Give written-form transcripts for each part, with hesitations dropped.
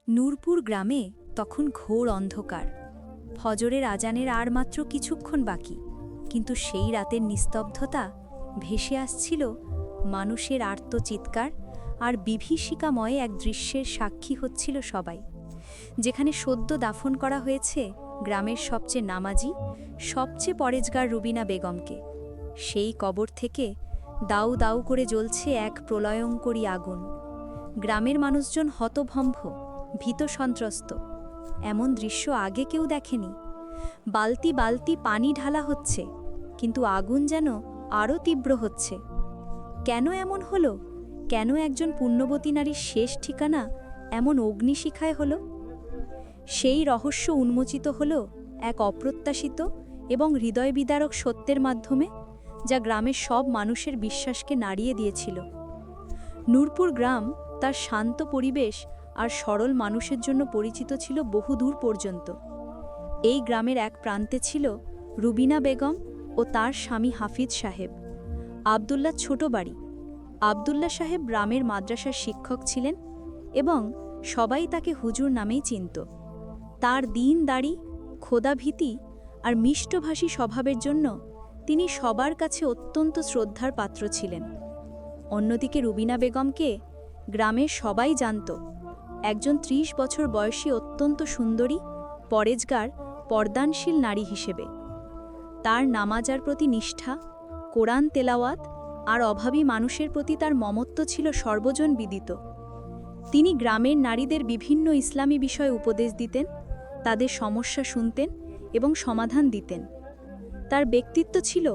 নূরপুর গ্রামে তখন ঘোর অন্ধকার। ফজরের আজানের আর মাত্র কিছুক্ষণ বাকি, কিন্তু সেই রাতের নিস্তব্ধতা ভেসে আসছিল মানুষের আর্তচিৎকার আর বিভীষিকাময় এক দৃশ্যের সাক্ষী হচ্ছিল সবাই। যেখানে সদ্য দাফন করা হয়েছে গ্রামের সবচেয়ে নামাজি, সবচেয়ে পরেজগার রুবিনা বেগমকে, সেই কবর থেকে দাউ দাউ করে জ্বলছে এক প্রলয়ঙ্করী আগুন। গ্রামের মানুষজন হতভম্ব, ভীত সন্ত্রস্ত। এমন দৃশ্য আগে কেউ দেখেনি। বালতি বালতি পানি ঢালা হচ্ছে, কিন্তু আগুন যেন আরও তীব্র হচ্ছে। কেন এমন হলো? কেন একজন পুণ্যবতী নারীর শেষ ঠিকানা এমন অগ্নিশিখায় হলো? সেই রহস্য উন্মোচিত হলো এক অপ্রত্যাশিত এবং হৃদয়বিদারক সত্যের মাধ্যমে, যা গ্রামের সব মানুষের বিশ্বাসকে নাড়িয়ে দিয়েছিল। নূরপুর গ্রাম তার শান্ত পরিবেশ আর সরল মানুষের জন্য পরিচিত ছিল বহুদূর পর্যন্ত। এই গ্রামের এক প্রান্তে ছিল রুবিনা বেগম ও তার স্বামী হাফিজ সাহেব। আবদুল্লাহ ছোট বাড়ি। আবদুল্লাহ সাহেব গ্রামের মাদ্রাসার শিক্ষক ছিলেন এবং সবাই তাকে হুজুর নামেই চিনত। তার দিনদারি, খোদাভীতি আর মিষ্টভাষী স্বভাবের জন্য তিনি সবার কাছে অত্যন্ত শ্রদ্ধার পাত্র ছিলেন। অন্যদিকে রুবিনা বেগমকে গ্রামের সবাই জানত একজন ৩০ বছর বয়সী অত্যন্ত সুন্দরী, পরেজগার, পর্দানশীল নারী হিসেবে। তার নামাজার প্রতি নিষ্ঠা, কোরআন তেলাওয়াত আর অভাবী মানুষের প্রতি তার মমত্ব ছিল সর্বজন বিদিত। তিনি গ্রামের নারীদের বিভিন্ন ইসলামী বিষয়ে উপদেশ দিতেন, তাদের সমস্যা শুনতেন এবং সমাধান দিতেন। তার ব্যক্তিত্ব ছিল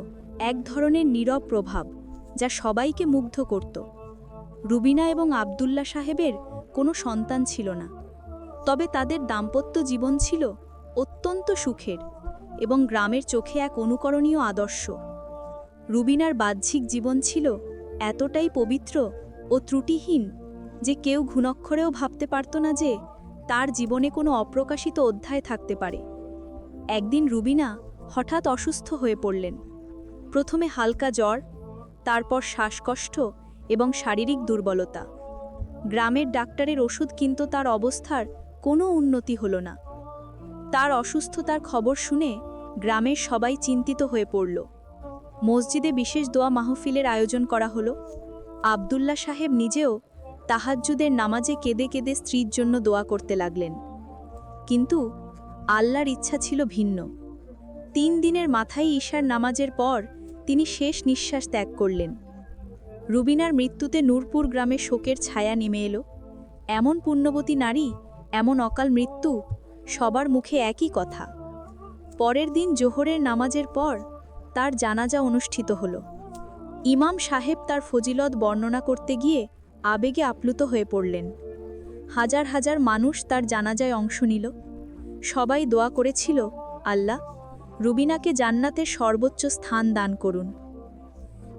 এক ধরনের নীরব প্রভাব, যা সবাইকে মুগ্ধ করত। রুবিনা এবং আবদুল্লাহ সাহেবের কোনো সন্তান ছিল না, তবে তাদের দাম্পত্য জীবন ছিল অত্যন্ত সুখের এবং গ্রামের চোখে এক অনুকরণীয় আদর্শ। রুবিনার বাহ্যিক জীবন ছিল এতটাই পবিত্র ও ত্রুটিহীন যে কেউ ঘুণক্ষরেও ভাবতে পারত না যে তার জীবনে কোনো অপ্রকাশিত অধ্যায় থাকতে পারে। একদিন রুবিনা হঠাৎ অসুস্থ হয়ে পড়লেন। প্রথমে হালকা জ্বর, তারপর শ্বাসকষ্ট এবং শারীরিক দুর্বলতা। গ্রামের ডাক্তারের ওষুধ, কিন্তু তার অবস্থার কোনো উন্নতি হলো না। তার অসুস্থতার খবর শুনে গ্রামের সবাই চিন্তিত হয়ে পড়ল। মসজিদে বিশেষ দোয়া মাহফিলের আয়োজন করা হলো। আবদুল্লাহ সাহেব নিজেও তাহাজ্জুদের নামাজে কেঁদে কেঁদে স্ত্রীর জন্য দোয়া করতে লাগলেন। কিন্তু আল্লাহর ইচ্ছা ছিল ভিন্ন। ৩ দিনের মাথায় ঈশার নামাজের পর তিনি শেষ নিঃশ্বাস ত্যাগ করলেন। রুবিনার মৃত্যুতে নূরপুর গ্রামে শোকের ছায়া নেমে এলো। এমন পুণ্যবতী নারী, এমন অকাল মৃত্যু, সবার মুখে একই কথা। পরের দিন জোহরের নামাজের পর তার জানাজা অনুষ্ঠিত হলো। ইমাম সাহেব তার ফজিলত বর্ণনা করতে গিয়ে আবেগে আপ্লুত হয়ে পড়লেন। হাজার হাজার মানুষ তার জানাজায় অংশ নিল। সবাই দোয়া করেছিল, আল্লাহ, রুবিনাকে জান্নাতের সর্বোচ্চ স্থান দান করুন।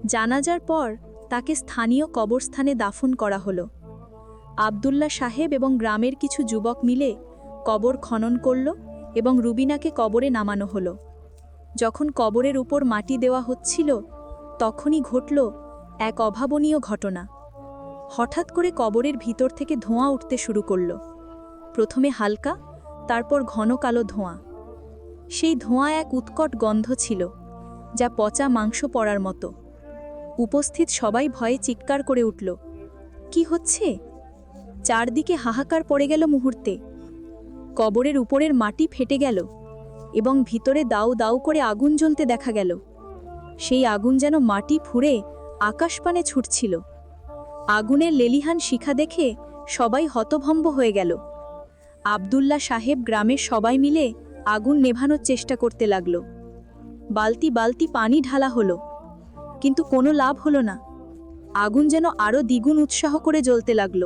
জানাজার পর তাকে স্থানীয় কবরস্থানে দাফন করা হলো। আবদুল্লাহ সাহেব এবং গ্রামের কিছু যুবক মিলে কবর খনন করল এবং রুবিনাকে কবরে নামানো হলো। যখন কবরের উপর মাটি দেওয়া হচ্ছিল, তখনই ঘটল এক অভাবনীয় ঘটনা। হঠাৎ করে কবরের ভিতর থেকে ধোঁয়া উঠতে শুরু করল। প্রথমে হালকা, তারপর ঘন কালো ধোঁয়া। সেই ধোঁয়া এক উৎকট গন্ধ ছিল, যা পচা মাংস পড়ার মতো। উপস্থিত সবাই ভয়ে চিৎকার করে উঠল, কি হচ্ছে? চারদিকে হাহাকার পড়ে গেল মুহূর্তে। কবরের উপরের মাটি ফেটে গেল এবং ভিতরে দাউ দাউ করে আগুন জ্বলতে দেখা গেল। সেই আগুন যেন মাটি ফুঁড়ে আকাশপানে ছুটছিল। আগুনের লেলিহান শিখা দেখে সবাই হতভম্ব হয়ে গেল। আবদুল্লাহ সাহেব গ্রামের সবাই মিলে আগুন নেভানোর চেষ্টা করতে লাগল। বালতি বালতি পানি ঢালা হলো, কিন্তু কোনো লাভ হলো না। আগুন যেন আরও দ্বিগুণ উৎসাহ করে জ্বলতে লাগল।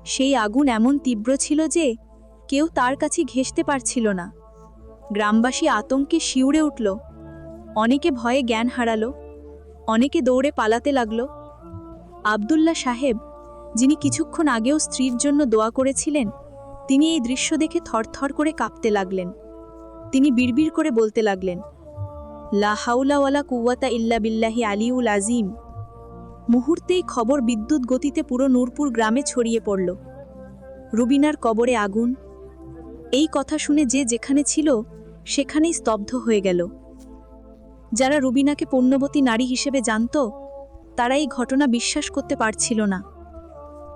সেই আগুন এমন তীব্র ছিল যে কেউ তার কাছে ঘেঁষতে পারছিল না। গ্রামবাসী আতঙ্কে শিউরে উঠল। অনেকে ভয়ে জ্ঞান হারালো, অনেকে দৌড়ে পালাতে লাগল। আবদুল্লাহ সাহেব, যিনি কিছুক্ষণ আগেও স্ত্রীর জন্য দোয়া করেছিলেন, তিনি এই দৃশ্য দেখে থরথর করে কাঁপতে লাগলেন। তিনি বিড়বিড় করে বলতে লাগলেন, লা হাওলা ওয়ালা কুওয়াতা ইল্লা বিল্লাহি আলিউল আজিম। মুহূর্তেই খবর বিদ্যুৎ গতিতে পুরো নূরপুর গ্রামে ছড়িয়ে পড়ল। রুবিনার কবরে আগুন। এই কথা শুনে যে যেখানে ছিল সেখানেই স্তব্ধ হয়ে গেল। যারা রুবিনাকে পুণ্যবতী নারী হিসেবে জানত তারা এই ঘটনা বিশ্বাস করতে পারছিল না।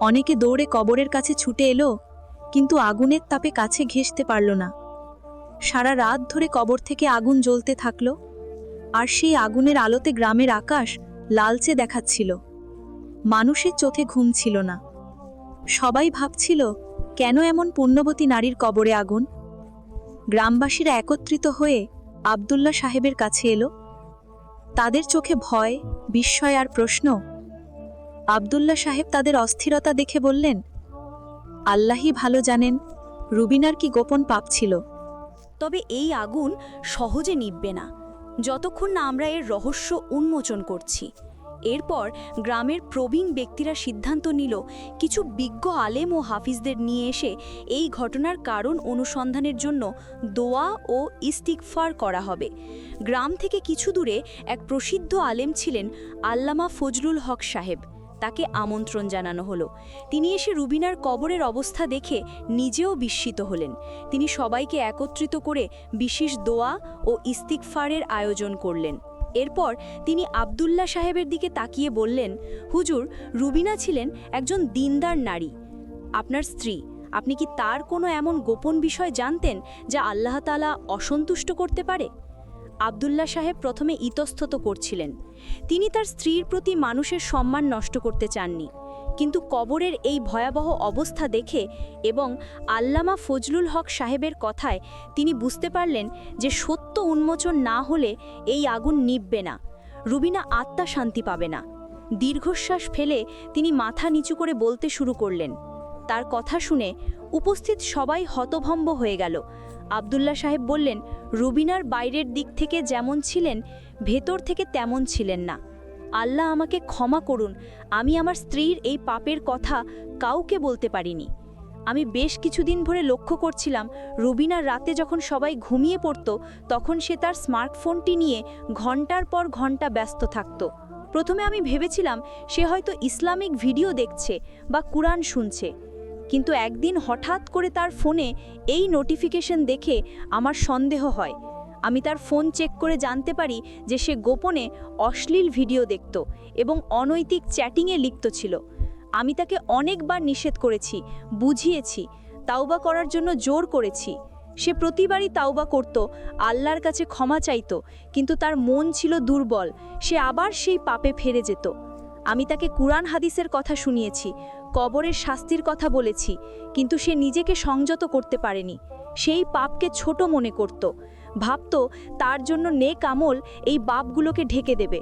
অনেকে দৌড়ে কবরের কাছে ছুটে এলো, কিন্তু আগুনের তাপে কাছে ঘেঁষতে পারল না। সারা রাত ধরে কবর থেকে আগুন জ্বলতে থাকল, আর সেই আগুনের আলোতে গ্রামের আকাশ লালচে দেখাচ্ছিল। মানুষের চোখে ঘুম ছিল না। সবাই ভাবছিল, কেন এমন পুণ্যবতী নারীর কবরে আগুন? গ্রামবাসীরা একত্রিত হয়ে আব্দুল্লাহ সাহেবের কাছে এলো। তাদের চোখে ভয়, বিস্ময় আর প্রশ্ন। আব্দুল্লাহ সাহেব তাদের অস্থিরতা দেখে বললেন, আল্লাহই ভালো জানেন রুবিনার কি গোপন পাপ ছিল। তবে এই আগুন সহজে নিভবে না, যতক্ষণ না আমরা এর রহস্য উন্মোচন করছি। এরপর গ্রামের প্রবীণ ব্যক্তিরা সিদ্ধান্ত নিল কিছু বিজ্ঞ আলেম ও হাফিজদের নিয়ে এসে এই ঘটনার কারণ অনুসন্ধানের জন্য দোয়া ও ইস্তিগফার করা হবে। গ্রাম থেকে কিছু দূরে এক প্রসিদ্ধ আলেম ছিলেন আল্লামা ফজলুল হক সাহেব। তাকে আমন্ত্রণ জানানো হলো। তিনি এসে রুবিনার কবরের অবস্থা দেখে নিজেও বিস্মিত হলেন। তিনি সবাইকে একত্রিত করে বিশেষ দোয়া ও ইস্তিগফারের আয়োজন করলেন। এরপর তিনি আব্দুল্লাহ সাহেবের দিকে তাকিয়ে বললেন, হুজুর, রুবিনা ছিলেন একজন দিনদার নারী, আপনার স্ত্রী। আপনি কি তার কোনো এমন গোপন বিষয় জানতেন যা আল্লাহ তাআলা অসন্তুষ্ট করতে পারে? আব্দুল্লাহ সাহেব প্রথমে ইতস্তত করছিলেন। তিনি তার স্ত্রীর প্রতি মানুষের সম্মান নষ্ট করতে চাননি, কিন্তু কবরের এই ভয়াবহ অবস্থা দেখে এবং আল্লামা ফজলুল হক সাহেবের কথায় তিনি বুঝতে পারলেন যে সত্য উন্মোচন না হলে এই আগুন নিভবে না, রুবিনা আত্মা শান্তি পাবে না। দীর্ঘশ্বাস ফেলে তিনি মাথা নিচু করে বলতে শুরু করলেন। তার কথা শুনে উপস্থিত সবাই হতভম্ব হয়ে গেল। আব্দুল্লাহ সাহেব বললেন, রুবিনার বাইরের দিক থেকে যেমন ছিলেন, ভেতর থেকে তেমন ছিলেন না। আল্লাহ আমাকে ক্ষমা করুন, আমি আমার স্ত্রীর এই পাপের কথা কাউকে বলতে পারিনি। আমি বেশ কিছুদিন ধরে লক্ষ্য করছিলাম, রুবিনার রাতে যখন সবাই ঘুমিয়ে পড়ত তখন সে তার স্মার্টফোনটি নিয়ে ঘন্টার পর ঘন্টা ব্যস্ত থাকত। প্রথমে আমি ভেবেছিলাম সে হয়তো ইসলামিক ভিডিও দেখছে বা কুরআন শুনছে, কিন্তু একদিন হঠাৎ করে তার ফোনে এই নোটিফিকেশন দেখে আমার সন্দেহ হয়। আমি তার ফোন চেক করে জানতে পারি যে সে গোপনে অশ্লীল ভিডিও দেখত এবং অনৈতিক চ্যাটিংয়ে লিপ্ত ছিল। আমি তাকে অনেকবার নিষেধ করেছি, বুঝিয়েছি, তাওবা করার জন্য জোর করেছি। সে প্রতিবারই তাওবা করত, আল্লাহর কাছে ক্ষমা চাইত, কিন্তু তার মন ছিল দুর্বল, সে আবার সেই পাপে ফিরে যেত। আমি তাকে কুরআন হাদিসের কথা শুনিয়েছি, কবরের শাস্তির কথা বলেছি, কিন্তু সে নিজেকে সংযত করতে পারেনি। সেই পাপকে ছোট মনে করত, ভাবত তার জন্য নেক আমল এই পাপগুলোকে ঢেকে দেবে।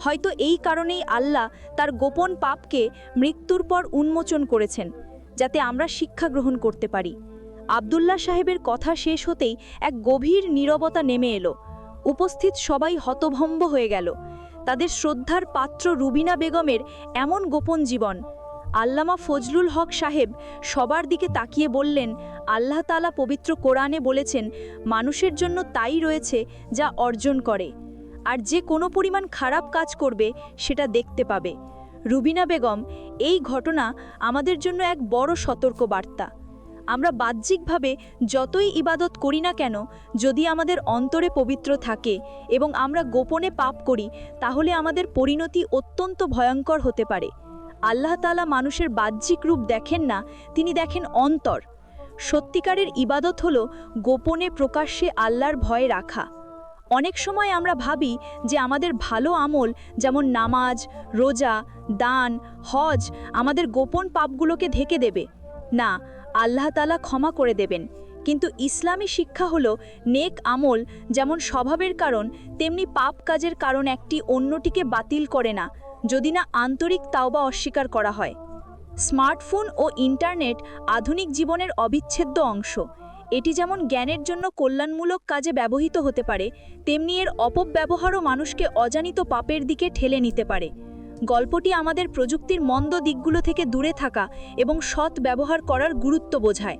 হয়তো এই কারণেই আল্লাহ তার গোপন পাপকে মৃত্যুর পর উন্মোচন করেছেন, যাতে আমরা শিক্ষা গ্রহণ করতে পারি। আব্দুল্লাহ সাহেবের কথা শেষ হতেই এক গভীর নীরবতা নেমে এলো। উপস্থিত সবাই হতভম্ব হয়ে গেল। তাদের শ্রদ্ধার পাত্র রুবিনা বেগমের এমন গোপন জীবন। আল্লামা ফজলুল হক সাহেব সবার দিকে তাকিয়ে বললেন, আল্লাহ তাআলা পবিত্র কোরআনে বলেছেন, মানুষের জন্য তাই রয়েছে যা অর্জন করে, আর যে কোনো পরিমাণ খারাপ কাজ করবে সেটা দেখতে পাবে। রুবিনা বেগম এই ঘটনা আমাদের জন্য এক বড় সতর্ক বার্তা। আমরা বাহ্যিকভাবে যতই ইবাদত করি না কেন, যদি আমাদের অন্তরে পবিত্র থাকে এবং আমরা গোপনে পাপ করি, তাহলে আমাদের পরিণতি অত্যন্ত ভয়ঙ্কর হতে পারে। আল্লাহ তাআলা মানুষের বাহ্যিক রূপ দেখেন না, তিনি দেখেন অন্তর। সত্যিকারের ইবাদত হলো গোপনে প্রকাশ্যে আল্লাহর ভয় রাখা। অনেক সময় আমরা ভাবি যে আমাদের ভালো আমল, যেমন নামাজ, রোজা, দান, হজ, আমাদের গোপন পাপগুলোকে ঢেকে দেবে। না, আল্লাহ তাআলা ক্ষমা করে দেবেন। কিন্তু ইসলামী শিক্ষা হলো নেক আমল যেমন স্বভাবের কারণ, তেমনি পাপ কাজের কারণ একটি অন্যটিকে বাতিল করে না, যদি না আন্তরিক তাওবা অস্বীকার করা হয়। স্মার্টফোন ও ইন্টারনেট আধুনিক জীবনের অবিচ্ছেদ্য অংশ। এটি যেমন জ্ঞানের জন্য কল্যাণমূলক কাজে ব্যবহৃত হতে পারে, তেমনি এর অপব্যবহারও মানুষকে অজানিত পাপের দিকে ঠেলে নিতে পারে। গল্পটি আমাদের প্রযুক্তির মন্দ দিকগুলো থেকে দূরে থাকা এবং সৎ ব্যবহার করার গুরুত্ব বোঝায়।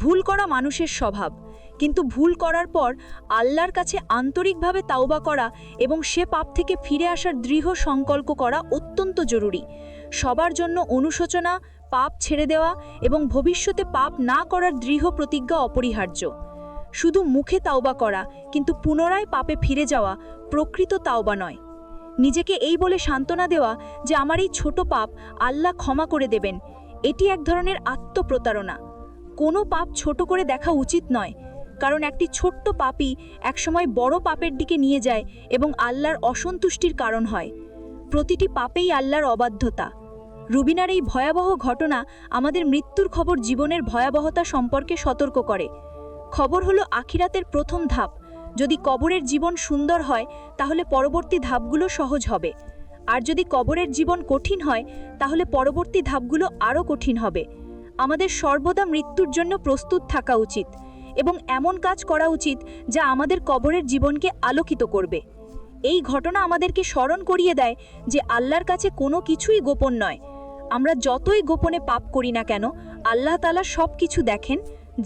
ভুল করা মানুষের স্বভাব, কিন্তু ভুল করার পর আল্লাহর কাছে আন্তরিকভাবে তাওবা করা এবং সে পাপ থেকে ফিরে আসার দৃঢ় সংকল্প করা অত্যন্ত জরুরি। সবার জন্য অনুশোচনা, পাপ ছেড়ে দেওয়া এবং ভবিষ্যতে পাপ না করার দৃঢ় প্রতিজ্ঞা অপরিহার্য। শুধু মুখে তাওবা করা কিন্তু পুনরায় পাপে ফিরে যাওয়া প্রকৃত তাওবা নয়। নিজেকে এই বলে সান্ত্বনা দেওয়া যে আমার এই ছোট পাপ আল্লাহ ক্ষমা করে দেবেন, এটি এক ধরনের আত্মপ্রতারণা। কোনো পাপ ছোট করে দেখা উচিত নয়, কারণ একটি ছোট্ট পাপই একসময় বড় পাপের দিকে নিয়ে যায় এবং আল্লাহর অসন্তুষ্টির কারণ হয়। প্রতিটি পাপেই আল্লাহর অবাধ্যতা। রুবিনার এই ভয়াবহ ঘটনা আমাদের মৃত্যুর খবর জীবনের ভয়াবহতা সম্পর্কে সতর্ক করে। খবর হলো আখিরাতের প্রথম ধাপ। যদি কবরের জীবন সুন্দর হয় তাহলে পরবর্তী ধাপগুলো সহজ হবে, আর যদি কবরের জীবন কঠিন হয় তাহলে পরবর্তী ধাপগুলো আরও কঠিন হবে। আমাদের সর্বদা মৃত্যুর জন্য প্রস্তুত থাকা উচিত এবং এমন কাজ করা উচিত যা আমাদের কবরের জীবনকে আলোকিত করবে। এই ঘটনা আমাদেরকে স্মরণ করিয়ে দেয় যে আল্লাহর কাছে কোনো কিছুই গোপন নয়। আমরা যতই গোপনে পাপ করি না কেন, আল্লাহ তাআলা সব কিছু দেখেন,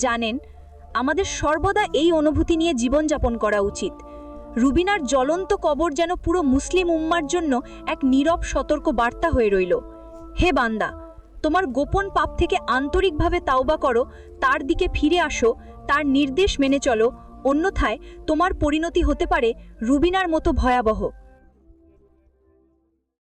জানেন। আমাদের সর্বদা এই অনুভূতি নিয়ে জীবনযাপন করা উচিত। রুবিনার জ্বলন্ত কবর যেন পুরো মুসলিম উম্মার জন্য এক নীরব সতর্ক বার্তা হয়ে রইল। হে বান্দা, তোমার গোপন পাপ থেকে আন্তরিকভাবে তাওবা করো, তার দিকে ফিরে আসো, তার নির্দেশ মেনে চলো, অন্যথায় তোমার পরিণতি হতে পারে রুবিনার মতো ভয়াবহ।